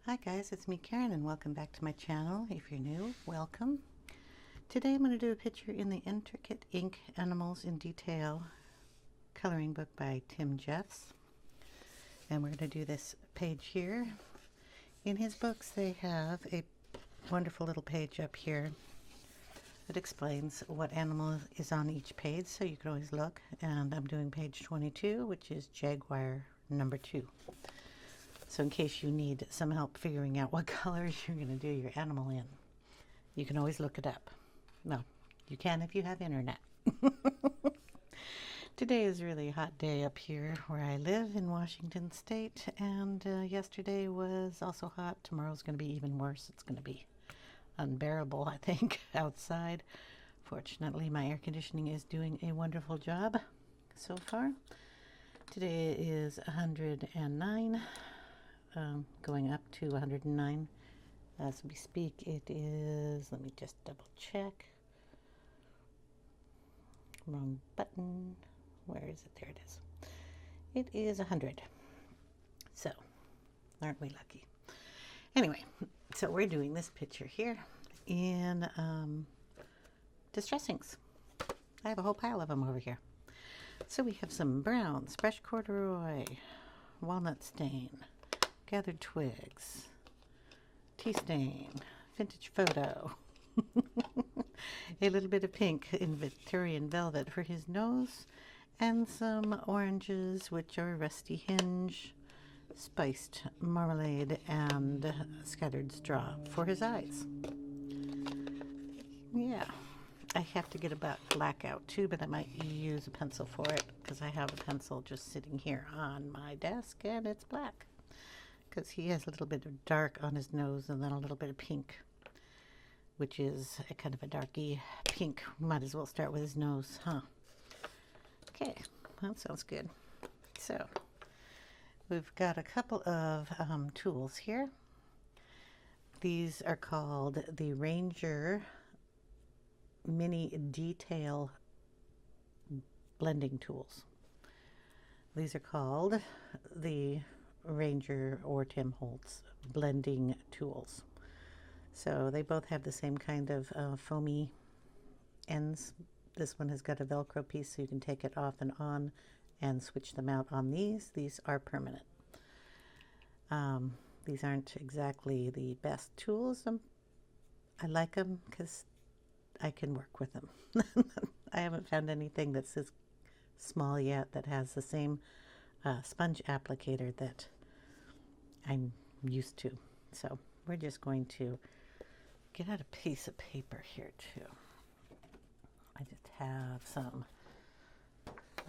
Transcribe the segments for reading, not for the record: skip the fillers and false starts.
Hi guys, it's me Karen and welcome back to my channel. If you're new, welcome. Today I'm going to do a picture in the Intricate Ink Animals in Detail coloring book by Tim Jeffs. And we're going to do this page here. In his books they have a wonderful little page up here that explains what animal is on each page, so you can always look. And I'm doing page 22, which is Jaguar number 2. So in case you need some help figuring out what colors you're going to do your animal in, you can always look it up. Well, you can if you have internet. Today is really a hot day up here where I live in Washington State, and yesterday was also hot. Tomorrow's going to be even worse. It's going to be unbearable, I think, outside. Fortunately, my air conditioning is doing a wonderful job so far. Today is 109. Going up to 109 as we speak. It is, let me just double check. Wrong button. Where is it? There it is. It is 100. So, aren't we lucky? Anyway, so we're doing this picture here in Distress Inks. I have a whole pile of them over here. So we have some browns, fresh corduroy, walnut stain, gathered twigs, tea stain, vintage photo, a little bit of pink in Victorian velvet for his nose, and some oranges, which are rusty hinge, spiced marmalade, and scattered straw for his eyes. Yeah, I have to get a black out too, but I might use a pencil for it because I have a pencil just sitting here on my desk and it's black. Because he has a little bit of dark on his nose and then a little bit of pink, which is a kind of a darky pink. Might as well start with his nose, huh? Okay, that sounds good. So we've got a couple of tools here. These are called the Ranger Mini Detail Blending Tools. These are called the Ranger or Tim Holtz blending tools. So they both have the same kind of foamy ends. This one has got a Velcro piece so you can take it off and on and switch them out on these. These are permanent. These aren't exactly the best tools. I like them because I can work with them. I haven't found anything that's as small yet that has the same sponge applicator that I'm used to. So we're just going to get out a piece of paper here too. I just have some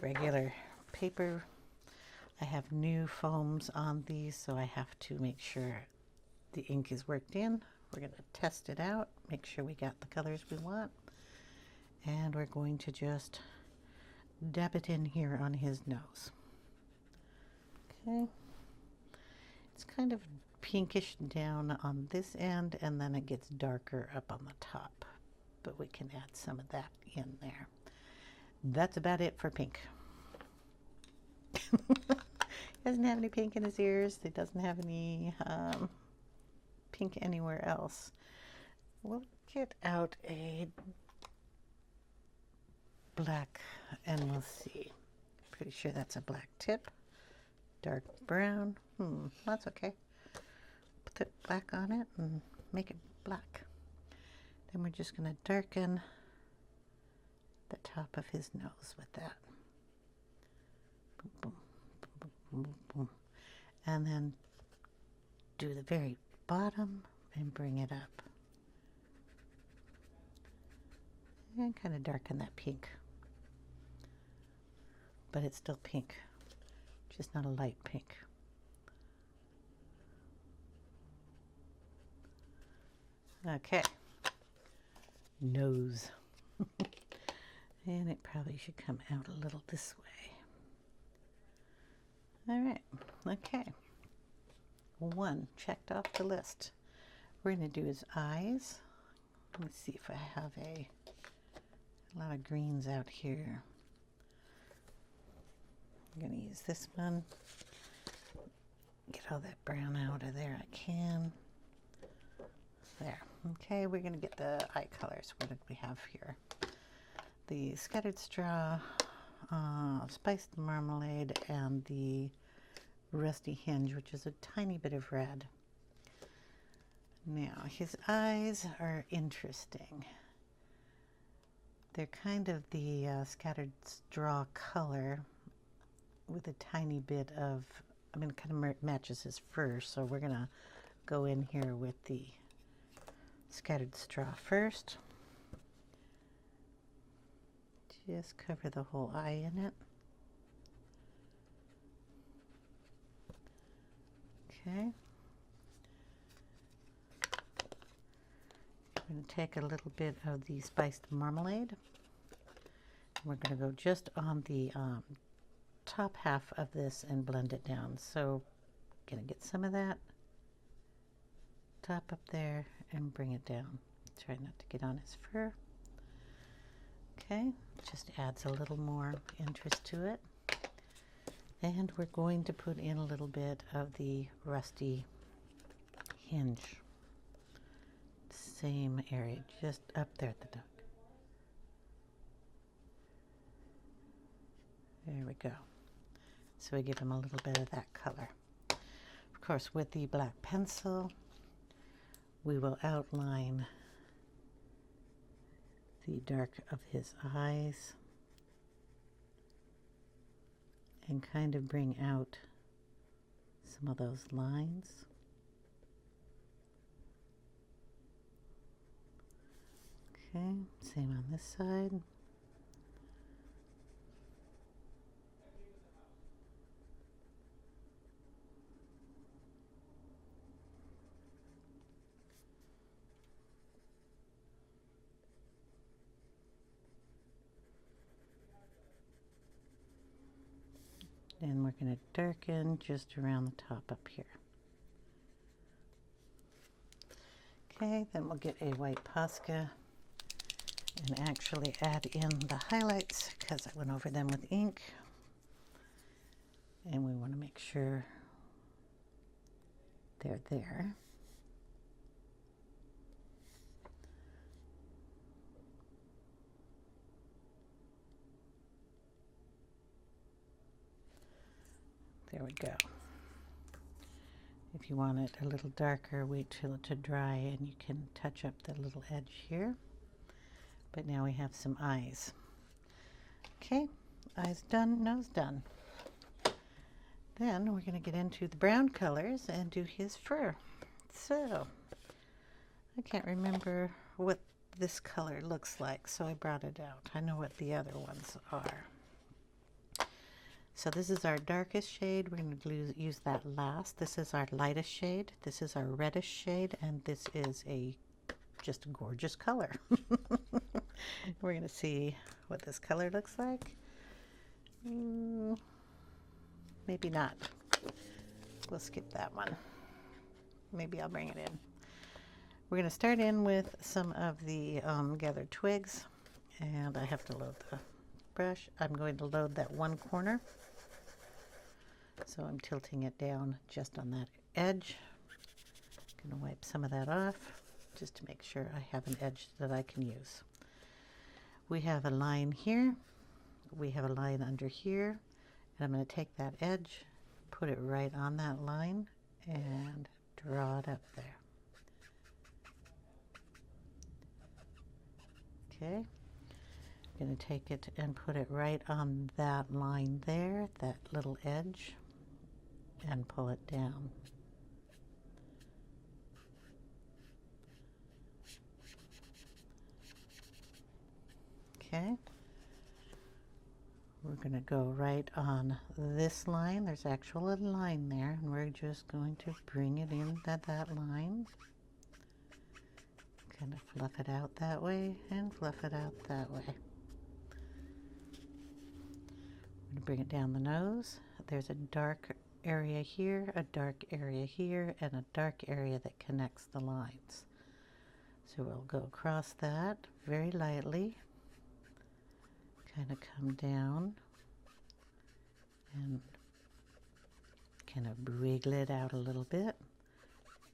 regular paper. I have new foams on these, so I have to make sure the ink is worked in. We're going to test it out, make sure we got the colors we want, and we're going to just dab it in here on his nose. Okay, it's kind of pinkish down on this end, and then it gets darker up on the top, but we can add some of that in there. That's about it for pink. He doesn't have any pink in his ears. He doesn't have any pink anywhere else. We'll get out a black and we'll see. Pretty sure that's a black tip. Dark brown. That's okay. Put it black on it and make it black. Then we're just going to darken the top of his nose with that. Boom, boom, boom, boom, boom, boom. And then do the very bottom and bring it up. And kind of darken that pink. But it's still pink. Just not a light pink. Okay. Nose. And it probably should come out a little this way. All right. Okay. One checked off the list. We're going to do his eyes. Let me see if I have a lot of greens out here. I'm going to use this one. get all that brown out of there. I can. There. Okay, we're going to get the eye colors. What did we have here? The scattered straw, spiced marmalade, and the rusty hinge, which is a tiny bit of red. Now, his eyes are interesting. They're kind of the scattered straw color with a tiny bit of, I mean, it kind of matches his fur, so we're going to go in here with the scattered straw first. Just cover the whole eye in it. Okay. I'm going to take a little bit of the spiced marmalade. We're going to go just on the top half of this and blend it down. So I'm going to get some of that top up there and bring it down. Try not to get on his fur. Okay, just adds a little more interest to it. And we're going to put in a little bit of the rusty hinge. Same area, just up there at the duck. There we go. So we give him a little bit of that color. Of course, with the black pencil, we will outline the dark of his eyes and kind of bring out some of those lines. Okay, same on this side. And we're going to darken just around the top up here. Okay, then we'll get a white Posca and actually add in the highlights because I went over them with ink. And we want to make sure they're there. There we go. If you want it a little darker, wait till it to dry and you can touch up the little edge here. But now we have some eyes. Okay, eyes done, nose done. Then we're going to get into the brown colors and do his fur. So, I can't remember what this color looks like, so I brought it out. I know what the other ones are. So this is our darkest shade. We're going to use that last. This is our lightest shade. This is our reddish shade, and this is just a gorgeous color. We're going to see what this color looks like. Maybe not. We'll skip that one. Maybe I'll bring it in. We're going to start in with some of the gathered twigs, and I have to load the brush. I'm going to load that one corner. So I'm tilting it down just on that edge. I'm going to wipe some of that off just to make sure I have an edge that I can use. We have a line here. We have a line under here. And I'm going to take that edge, put it right on that line, and draw it up there. Okay. I'm going to take it and put it right on that line there, that little edge, and pull it down. Okay. We're going to go right on this line. There's actually a line there, and we're just going to bring it in at that line. Kind of fluff it out that way and fluff it out that way. I'm going to bring it down the nose. There's a dark area here, a dark area here, and a dark area that connects the lines. So we'll go across that very lightly, kind of come down and kind of wriggle it out a little bit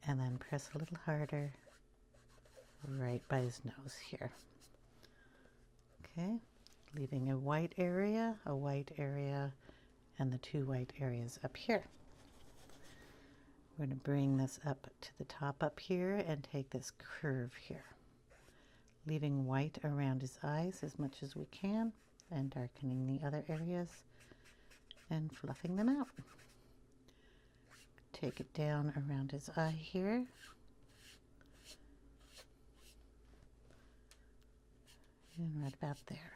and then press a little harder right by his nose here. Okay, leaving a white area, and the two white areas up here. We're going to bring this up to the top up here and take this curve here, leaving white around his eyes as much as we can and darkening the other areas and fluffing them out. Take it down around his eye here. And right about there.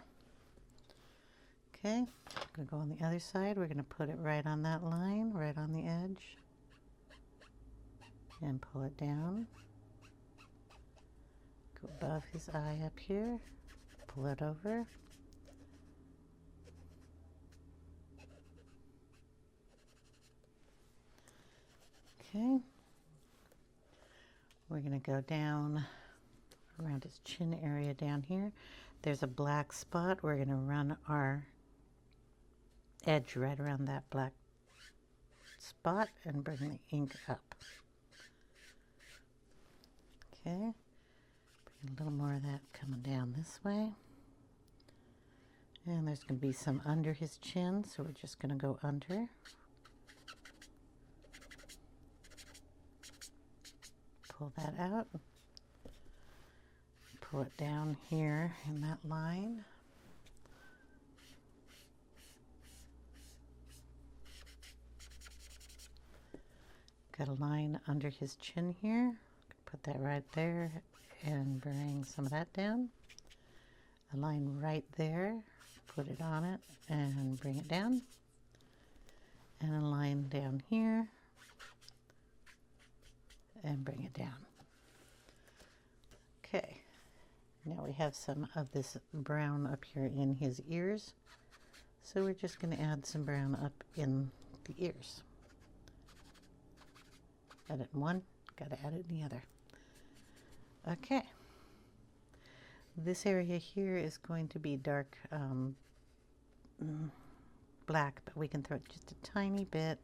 Okay, I'm going to go on the other side. We're going to put it right on that line, right on the edge. And pull it down. Go above his eye up here. Pull it over. Okay. We're going to go down around his chin area down here. There's a black spot. We're going to run our edge right around that black spot and bring the ink up. Okay, bring a little more of that coming down this way. And there's going to be some under his chin, so we're just going to go under. Pull that out. Pull it down here in that line. Got a line under his chin here. Put that right there and bring some of that down. A line right there. Put it on it and bring it down. And a line down here and bring it down. Okay. Now we have some of this brown up here in his ears. So we're just going to add some brown up in the ears. Add it in one, got to add it in the other. Okay. This area here is going to be dark black, but we can throw just a tiny bit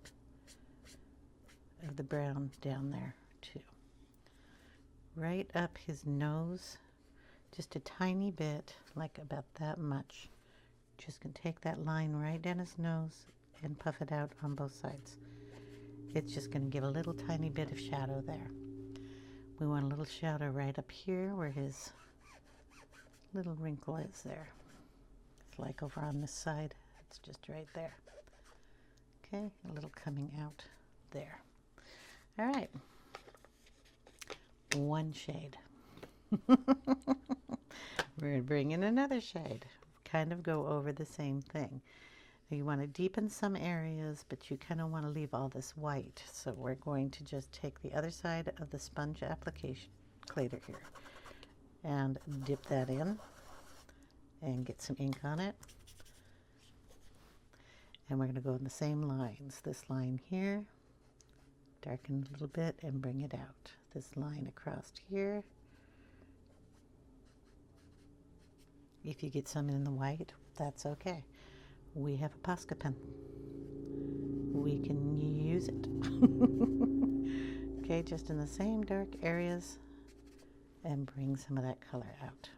of the brown down there too. Right up his nose. Just a tiny bit, like about that much. Just gonna take that line right down his nose and puff it out on both sides. It's just gonna give a little tiny bit of shadow there. We want a little shadow right up here where his little wrinkle is there. It's like over on this side. It's just right there. Okay, a little coming out there. All right. One shade. We're going to bring in another shade, kind of go over the same thing. You want to deepen some areas, but you kind of want to leave all this white. So we're going to just take the other side of the sponge application cleaner here and dip that in and get some ink on it. And we're going to go in the same lines. This line here, darken a little bit and bring it out. This line across here. If you get some in the white, that's okay. We have a Posca pen. We can use it. Okay, just in the same dark areas and bring some of that color out.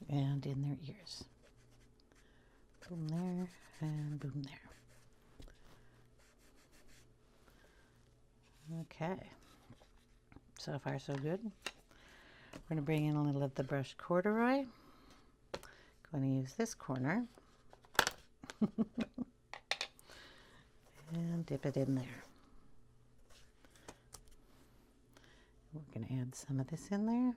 And in their ears. Boom there and boom there. Okay, so far so good. We're going to bring in a little of the brushed corduroy. Going to use this corner and dip it in there. We're going to add some of this in there.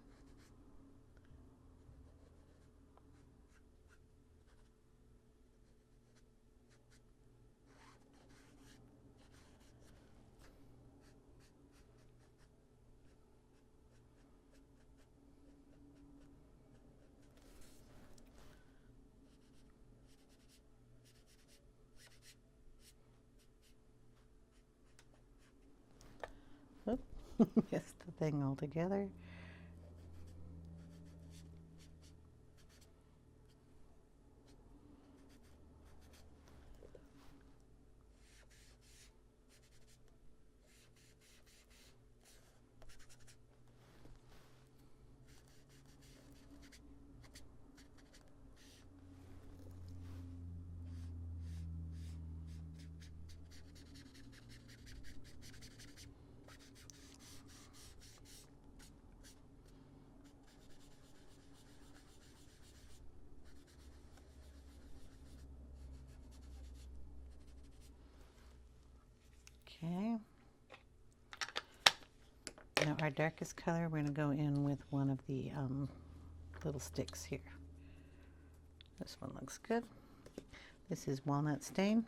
missed the thing altogether. Okay. Now our darkest color, we're going to go in with one of the little sticks here. This one looks good. This is Walnut Stain,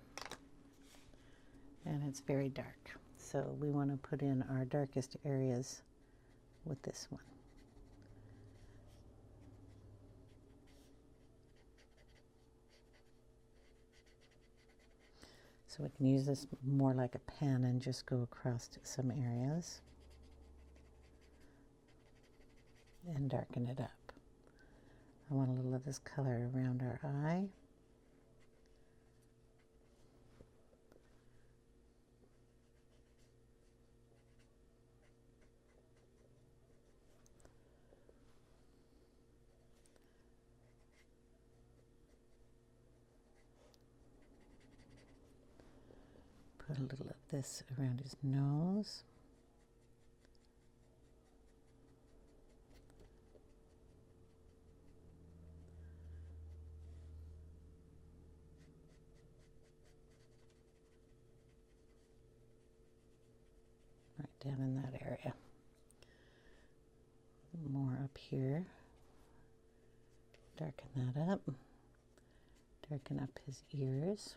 and it's very dark. So we want to put in our darkest areas with this one. So we can use this more like a pen and just go across to some areas and darken it up. I want a little of this color around our eye. Put a little of this around his nose. Right down in that area. More up here. Darken that up. Darken up his ears.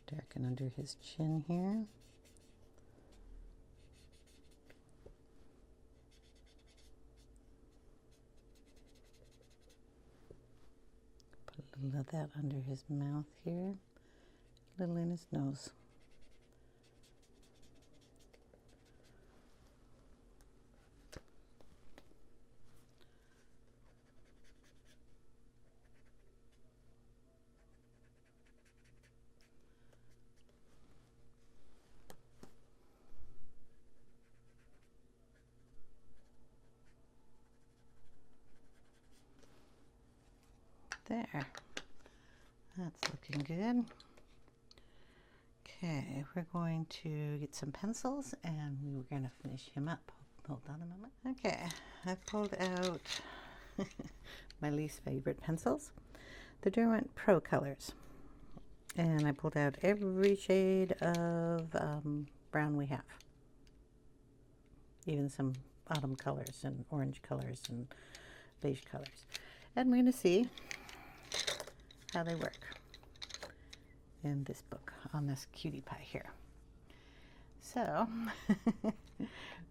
Darken under his chin here. Put a little of that under his mouth here, a little in his nose. There, that's looking good. Okay, we're going to get some pencils and we're going to finish him up. Hold on a moment. Okay, I pulled out my least favorite pencils, the Derwent Procolours, and I pulled out every shade of brown we have, even some autumn colors and orange colors and beige colors, and we're going to see how they work in this book on this cutie pie here. So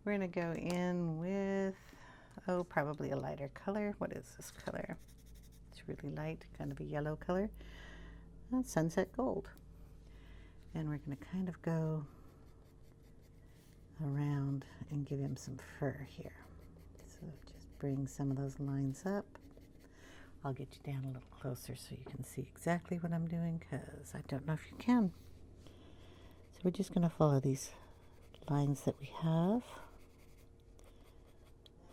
we're going to go in with, oh, probably a lighter color. What is this color? It's really light, kind of a yellow color. That's Sunset Gold. And we're going to kind of go around and give him some fur here. So just bring some of those lines up. I'll get you down a little closer so you can see exactly what I'm doing, because I don't know if you can. So we're just going to follow these lines that we have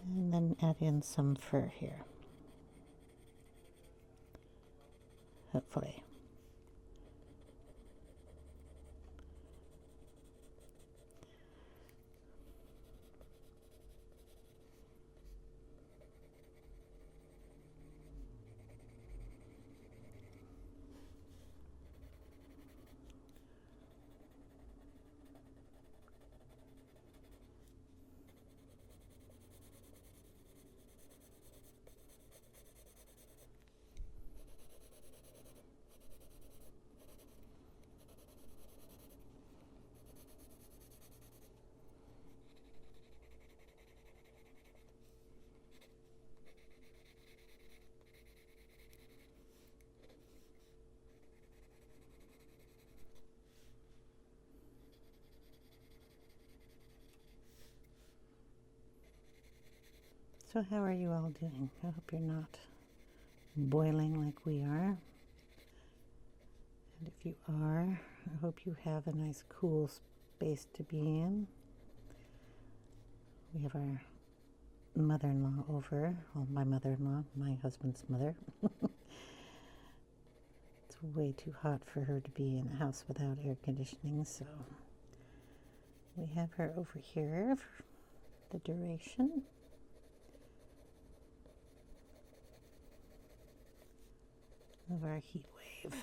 and then add in some fur here, hopefully. So how are you all doing? I hope you're not boiling like we are. And if you are, I hope you have a nice cool space to be in. We have our mother-in-law over. Well, my mother-in-law, my husband's mother. It's way too hot for her to be in a house without air conditioning, so we have her over here for the duration. Of our heat wave.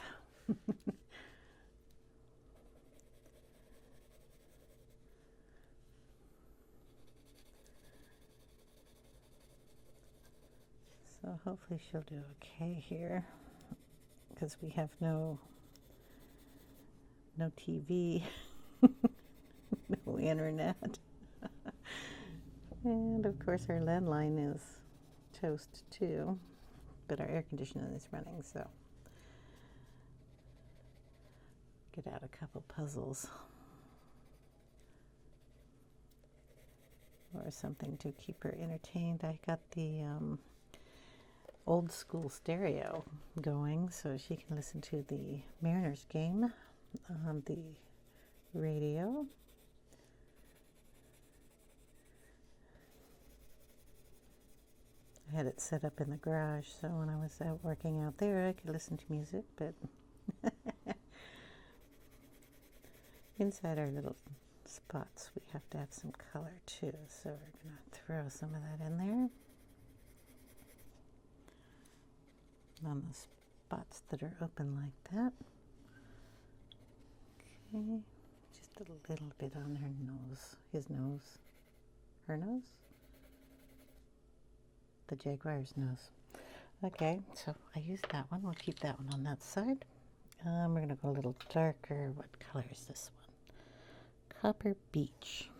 So hopefully she'll do okay here, because we have no TV, no internet, and of course our landline is toast too, but our air conditioning is running, so get out a couple puzzles or something to keep her entertained. I got the old school stereo going so she can listen to the Mariners game on the radio. I had it set up in the garage so when I was out working out there I could listen to music, but inside our little spots we have to have some color too, so we're going to throw some of that in there on the spots that are open like that. Okay, just a little bit on her nose, his nose, her nose, the jaguar's nose. Okay, so I used that one. We'll keep that one on that side. We're going to go a little darker. What color is this one? Copper Beach.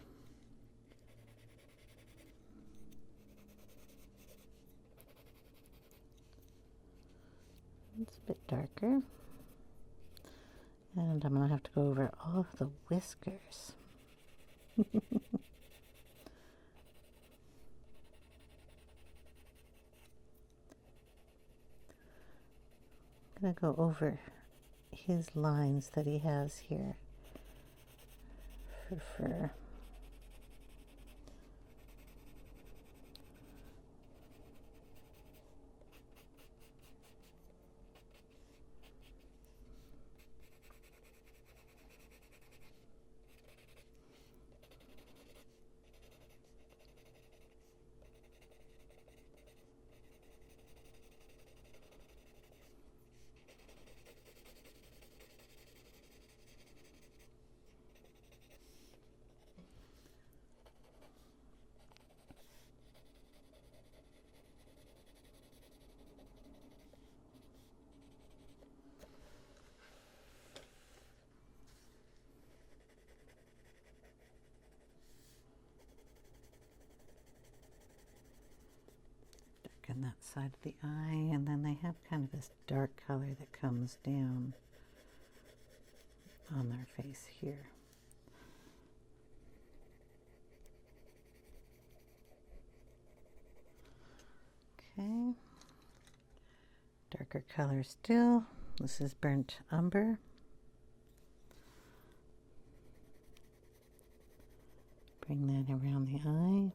It's a bit darker. And I'm going to have to go over all of the whiskers. I'm going to go over his lines that he has here for fur. On that side of the eye, and then they have kind of this dark color that comes down on their face here. Okay, darker color still. This is burnt umber. Bring that around the eye.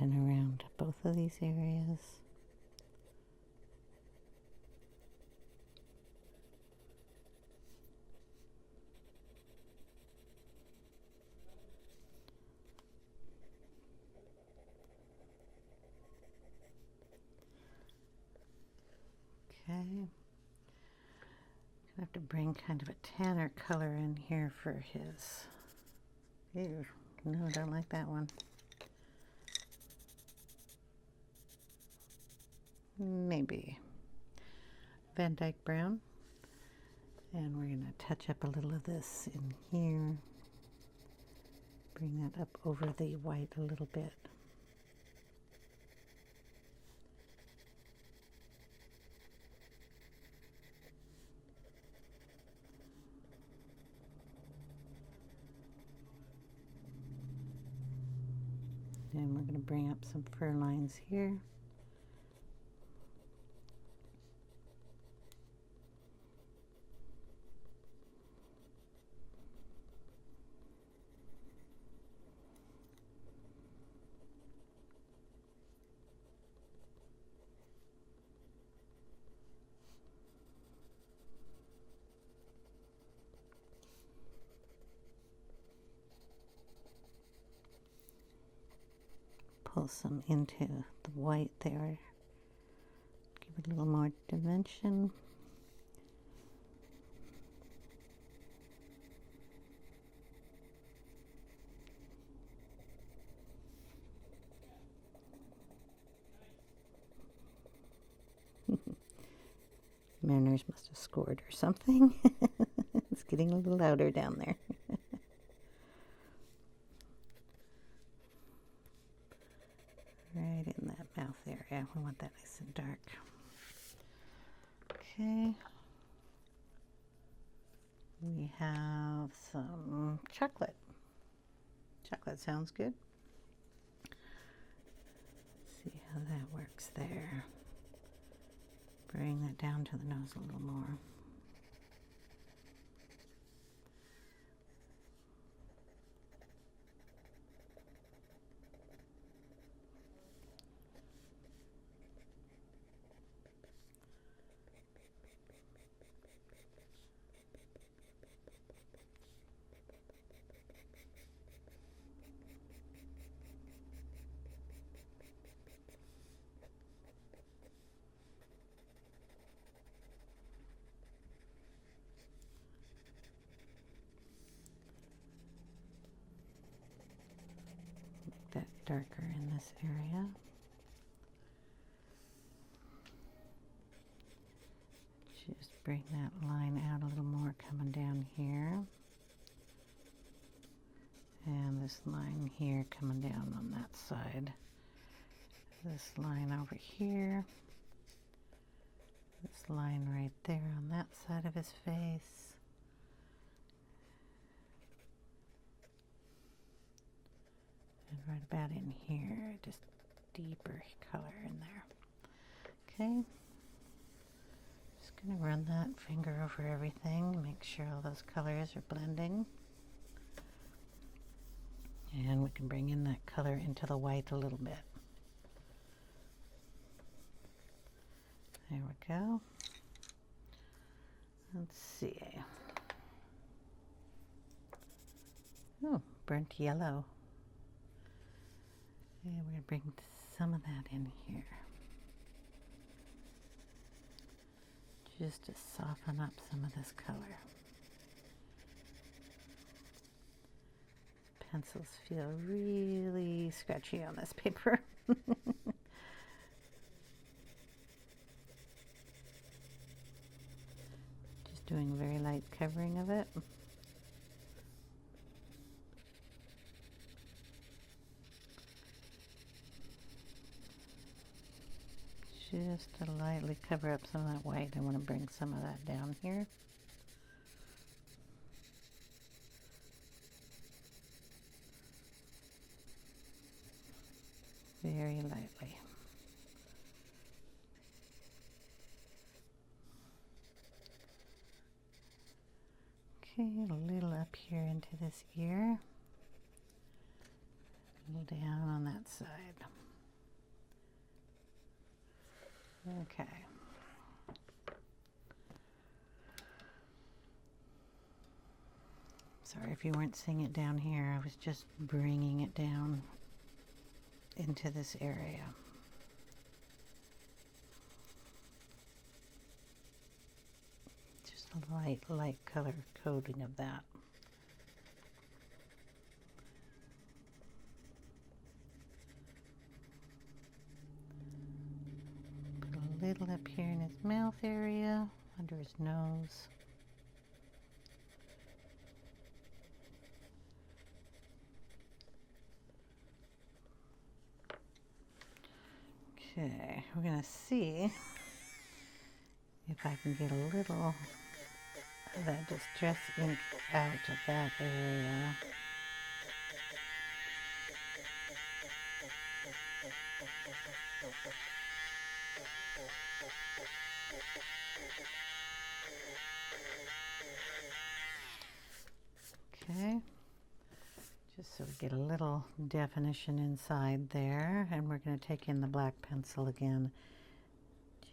And around both of these areas. Okay. I have to bring kind of a tanner color in here for his. Ew, no, I don't like that one. Maybe Vandyke brown, And we're going to touch up a little of this in here. Bring that up over the white a little bit. And we're going to bring up some fur lines here. Pull some into the white there. Give it a little more dimension. Mariners must have scored or something. It's getting a little louder down there. Right in that mouth area. We want that nice and dark. Okay. We have some chocolate. Chocolate sounds good. Let's see how that works there. Bring that down to the nose a little more. That darker in this area. Just bring that line out a little more coming down here. And this line here coming down on that side. This line over here. This line right there on that side of his face. And right about in here, just deeper color in there. Okay. Just going to run that finger over everything, make sure all those colors are blending. And we can bring in that color into the white a little bit. There we go. Let's see. Oh, burnt yellow. And we're going to bring some of that in here. Just to soften up some of this color. Pencils feel really scratchy on this paper. Just doing very light covering of it. Just to lightly cover up some of that white. I want to bring some of that down here. Very lightly. Okay, a little up here into this ear. A little down on that side. Okay. Sorry if you weren't seeing it down here. I was just bringing it down into this area. Just a light color coding of that. Put a little up here in his mouth area, under his nose. Okay, we're going to see if I can get a little of that distress ink out of that area. Okay, just so we get a little definition inside there, and we're going to take in the black pencil again.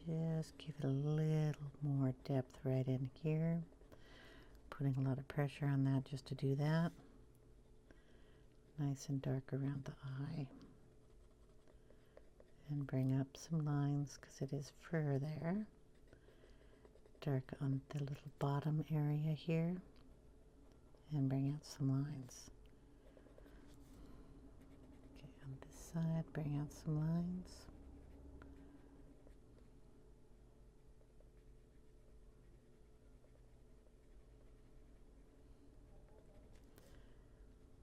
Just give it a little more depth right in here. Putting a lot of pressure on that just to do that. Nice and dark around the eye. And bring up some lines because it is fur there. Dark on the little bottom area here. And bring out some lines. Okay, on this side, bring out some lines.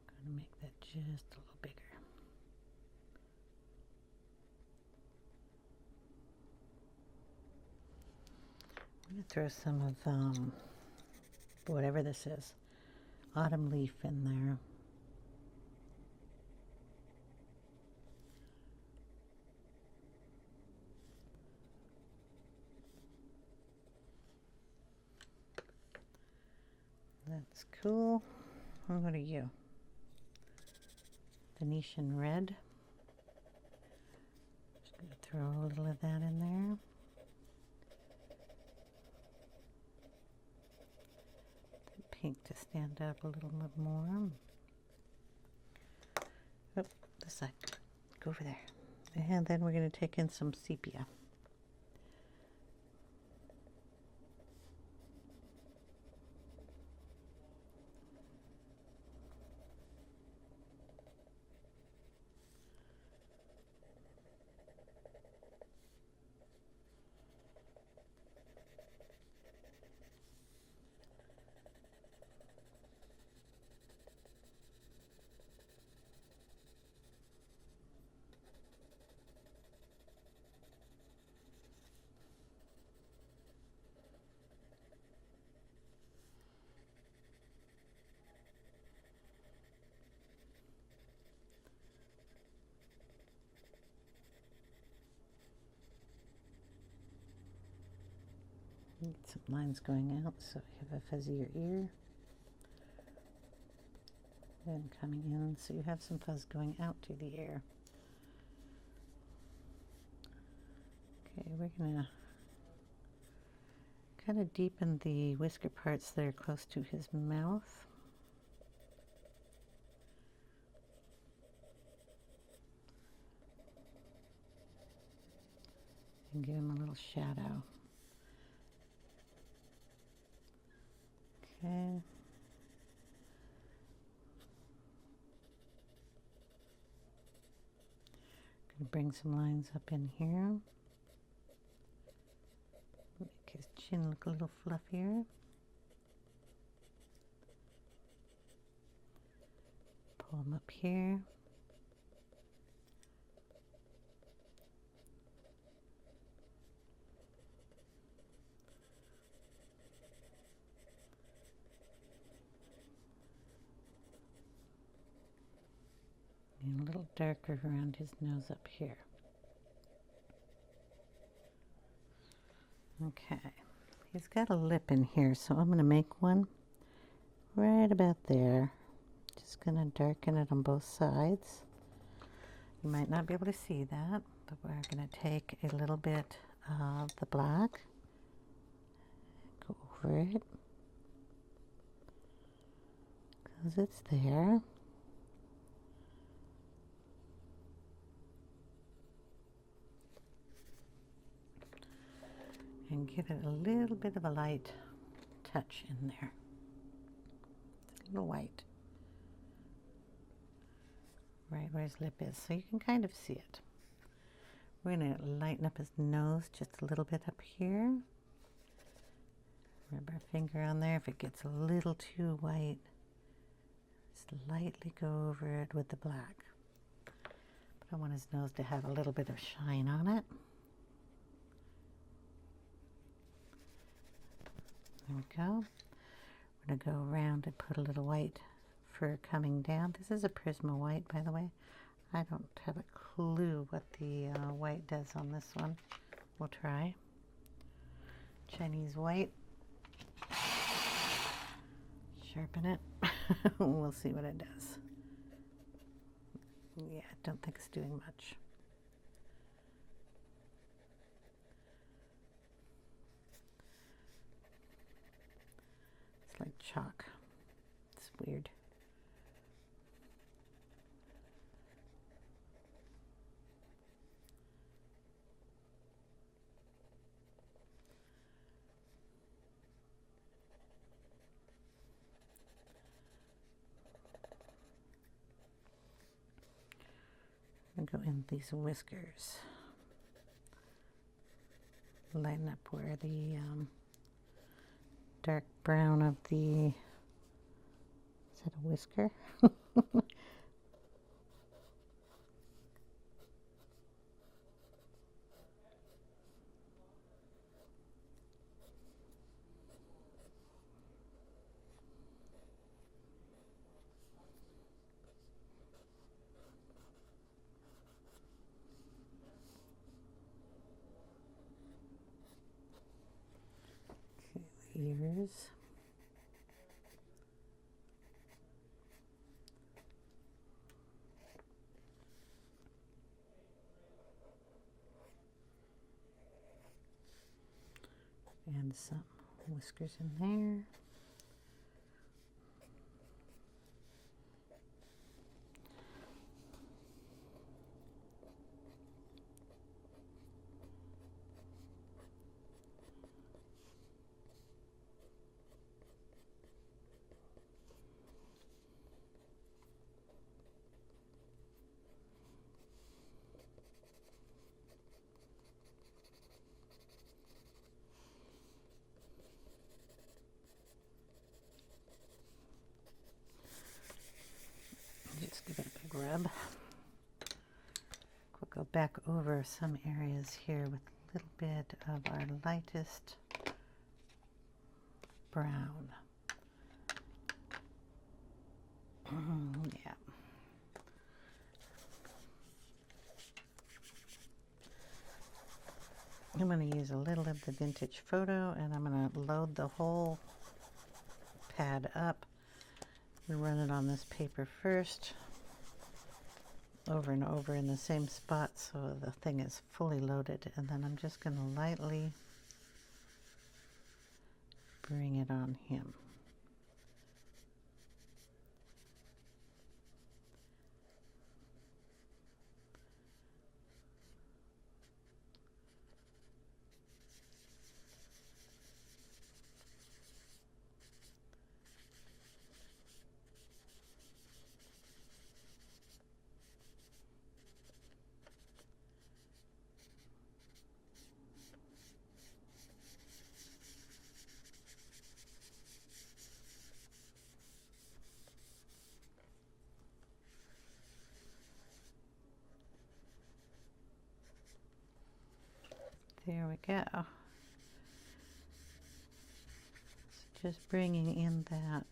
I'm going to make that just a little bigger. I'm going to throw some of whatever this is, autumn leaf in there. That's cool. What are you? Venetian red. Just going to throw a little of that in there. The pink to stand up a little bit more. Oh, this side. Go over there. And then we're going to take in some sepia. Need some lines going out so you have a fuzzier ear. And coming in so you have some fuzz going out to the ear. Okay, we're going to kind of deepen the whisker parts that are close to his mouth. And give him a little shadow. Okay. Going to bring some lines up in here. Make his chin look a little fluffier. Pull him up here. And a little darker around his nose up here. Okay, he's got a lip in here, so I'm going to make one right about there. Just going to darken it on both sides. You might not be able to see that, but we're going to take a little bit of the black, go over it, because it's there. And give it a little bit of a light touch in there. A little white. Right where his lip is, so you can kind of see it. We're going to lighten up his nose just a little bit up here. Rub our finger on there. If it gets a little too white, just lightly go over it with the black. But I want his nose to have a little bit of shine on it. There we go. We're going to go around and put a little white fur coming down. This is a Prisma white, by the way. I don't have a clue what the white does on this one. We'll try. Chinese white. Sharpen it. We'll see what it does. Yeah, I don't think it's doing much. It's like chalk. It's weird. I'm going to go in these whiskers. Lighten up where the dark brown of the, is that a whisker? Ears. And some whiskers in there. Just give it a big rub. We'll go back over some areas here with a little bit of our lightest brown. Yeah. I'm going to use a little of the vintage photo, and I'm going to load the whole pad up. We run it on this paper first, over and over in the same spot so the thing is fully loaded, and then I'm just going to lightly bring it on him. There we go. So just bringing in that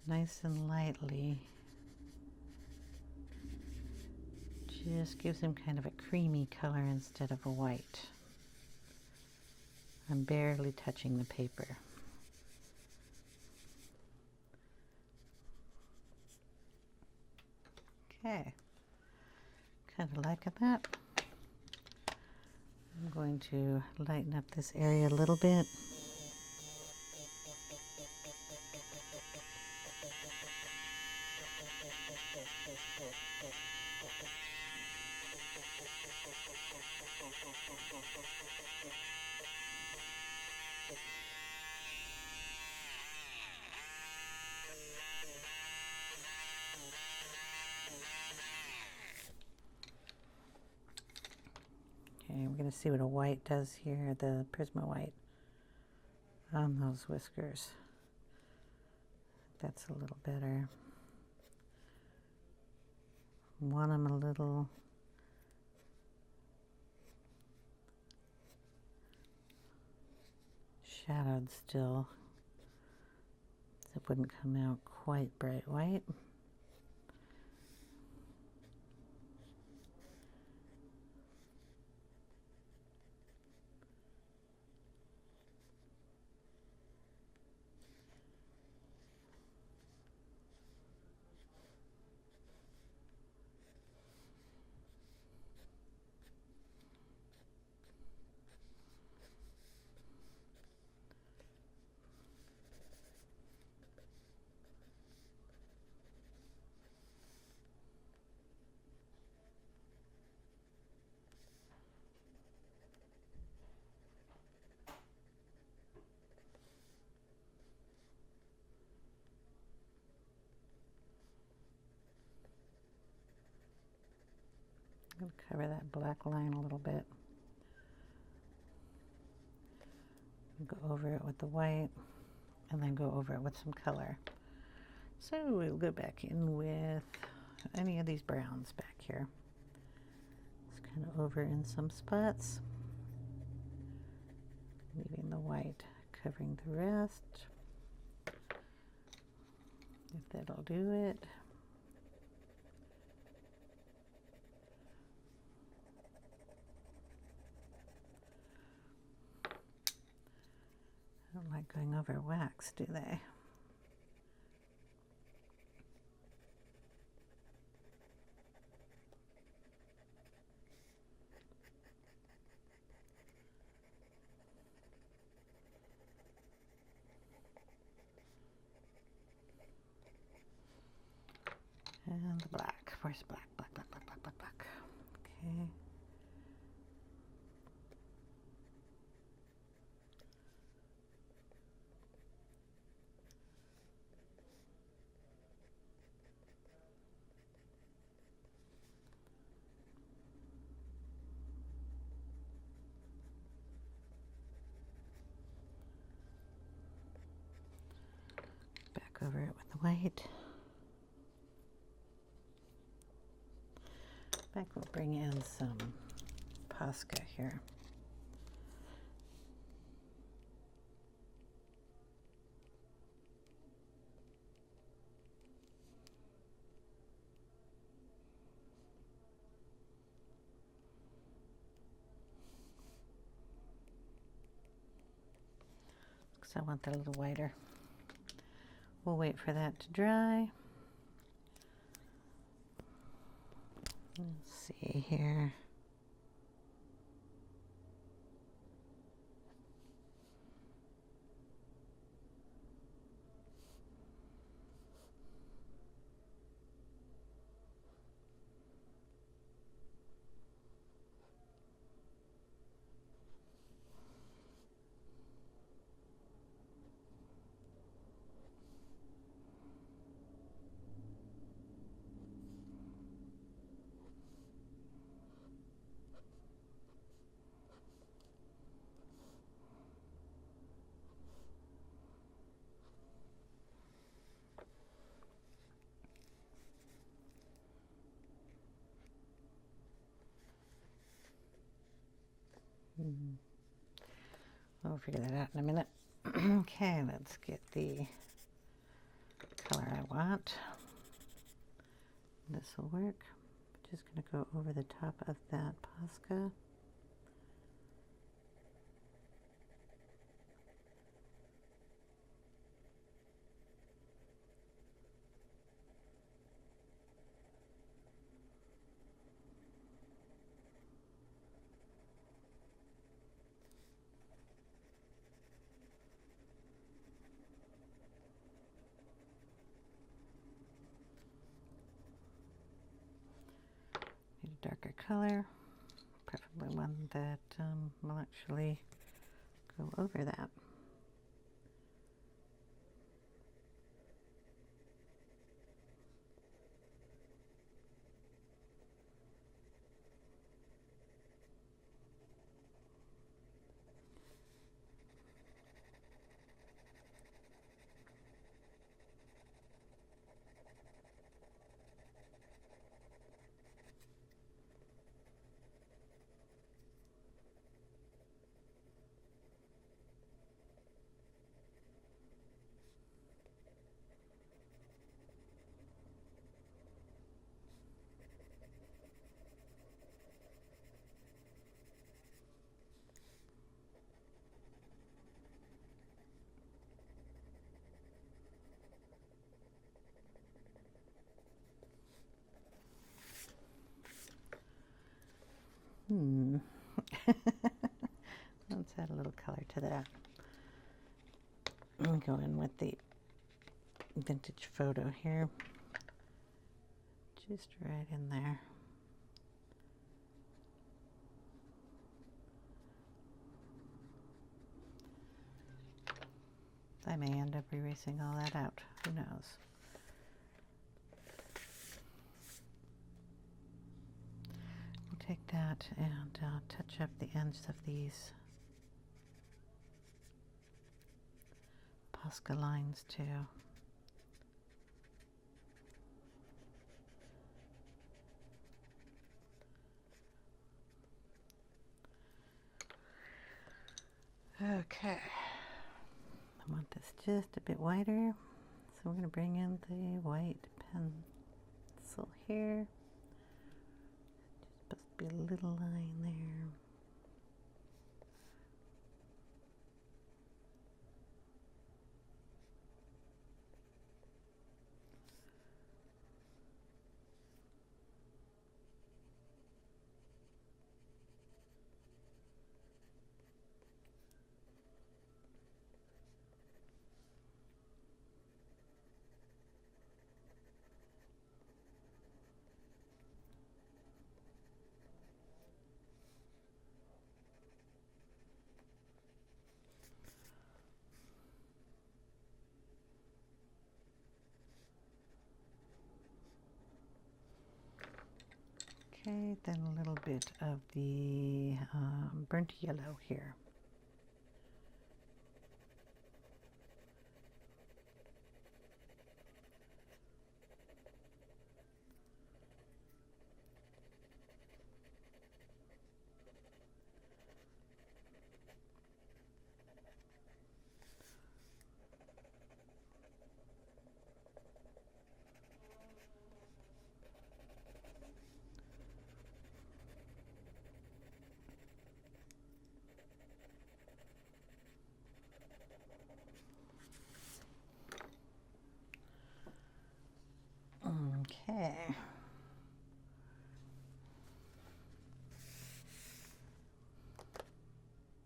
nice and lightly just gives him kind of a creamy color instead of a white. I'm barely touching the paper. Okay, kind of liking that. I'm going to lighten up this area a little bit. Okay, we're going to see what a white does here, the Prisma white on those whiskers. That's a little better. want them a little shadowed still, so it wouldn't come out quite bright white. I'm going to cover that black line a little bit. Go over it with the white and then go over it with some color. So we'll go back in with any of these browns back here. Just kind of over in some spots, leaving the white covering the rest. If that'll do it. I don't like going over wax, do they? And the black. Where's black? Black, black, black, black, black, black. Okay. Back over it with the white. Back, we'll bring in some Posca here. Because I want that a little whiter. We'll wait for that to dry. Let's see here. We'll figure that out in a minute. Okay, let's get the color I want. This will work. Just going to go over the top of that Posca. Darker color, preferably one that will actually go over that. Let's add a little color to that. I'm going in with the vintage photo here. Just right in there. I may end up erasing all that out. Who knows? We'll take that and touch up the ends of these Posca lines too. Okay. I want this just a bit wider, so we're going to bring in the white pencil here. Just supposed to be a little line there. Okay, then a little bit of the burnt yellow here. Okay.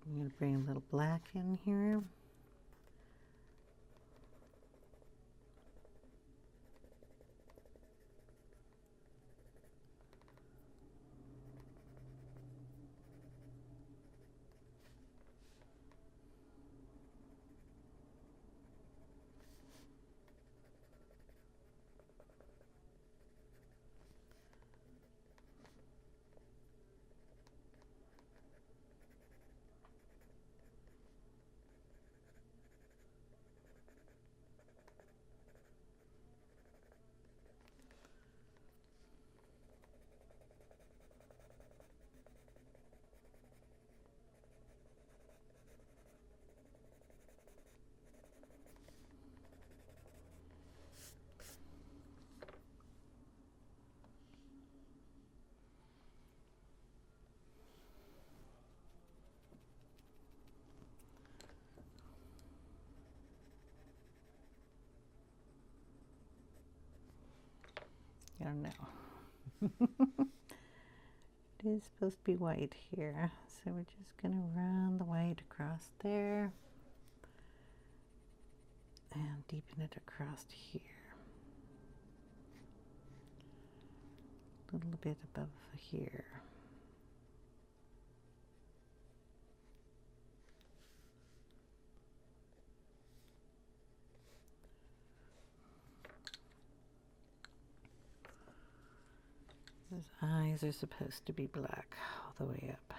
I'm going to bring a little black in here. I don't know. It is supposed to be white here, so we're just going to run the white across there and deepen it across here. A little bit above here. His eyes are supposed to be black all the way up.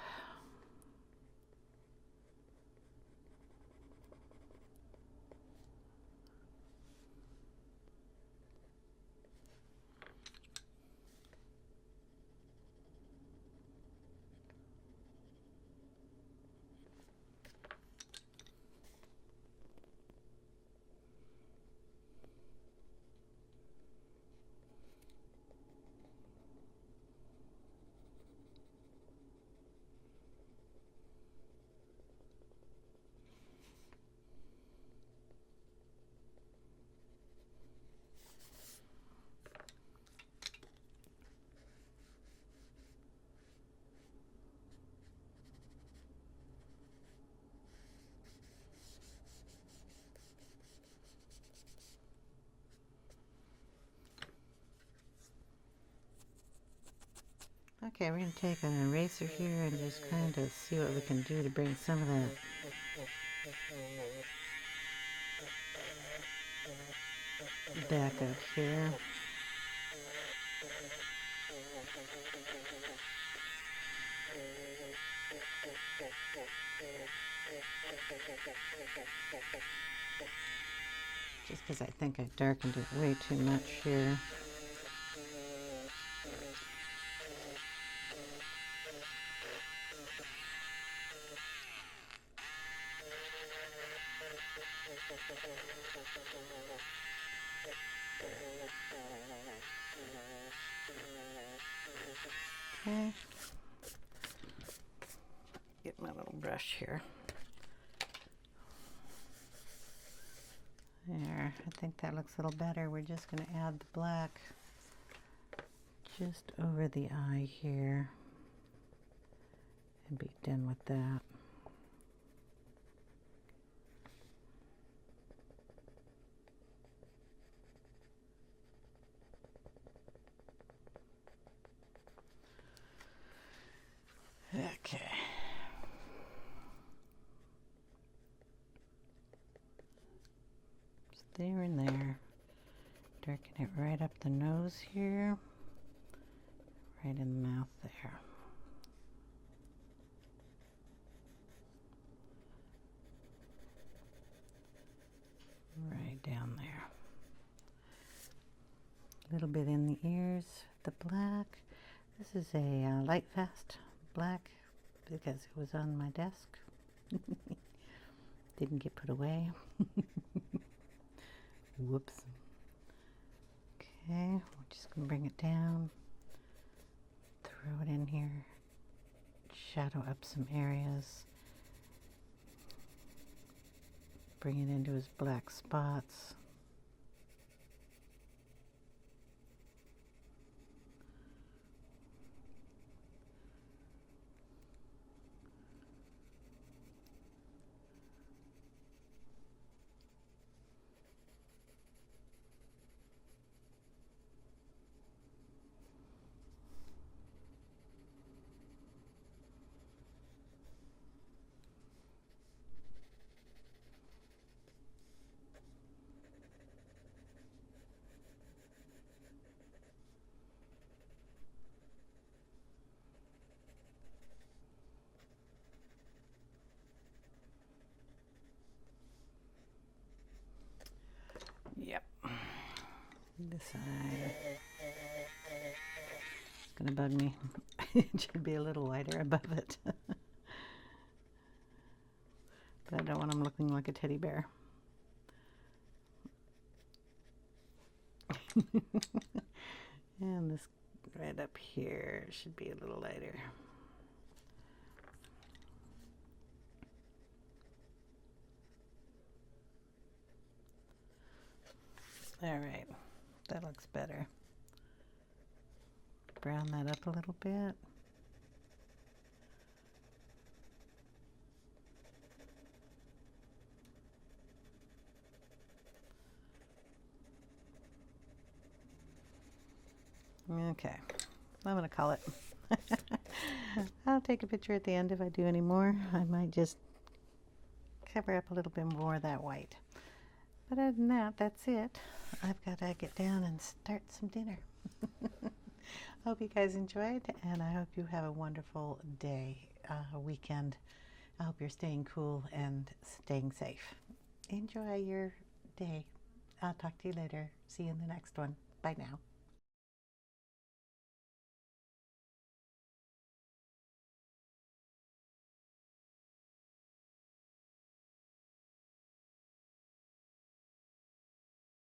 Okay, we're going to take an eraser here and just kind of see what we can do to bring some of that back up here. Just because I think I darkened it way too much here. Okay. Get my little brush here. There, I think that looks a little better. We're just going to add the black just over the eye here and be done with that. Okay. Just there and there. Darken it right up the nose here. Right in the mouth there. Right down there. A little bit in the ears, the black. This is a light fast black because it was on my desk. Didn't get put away. Whoops. Okay, we're just going to bring it down. Throw it in here. Shadow up some areas. Bring it into his black spots. Yep. This side. It's gonna bug me. It should be a little wider above it. But I don't want him looking like a teddy bear. And this right up here should be a little lighter. All right, that looks better. Brown that up a little bit. Okay, I'm gonna call it. I'll take a picture at the end if I do any more. I might just cover up a little bit more of that white. But other than that, that's it. I've got to get down and start some dinner. I hope you guys enjoyed, and I hope you have a wonderful day, weekend. I hope you're staying cool and staying safe. Enjoy your day. I'll talk to you later. See you in the next one. Bye now.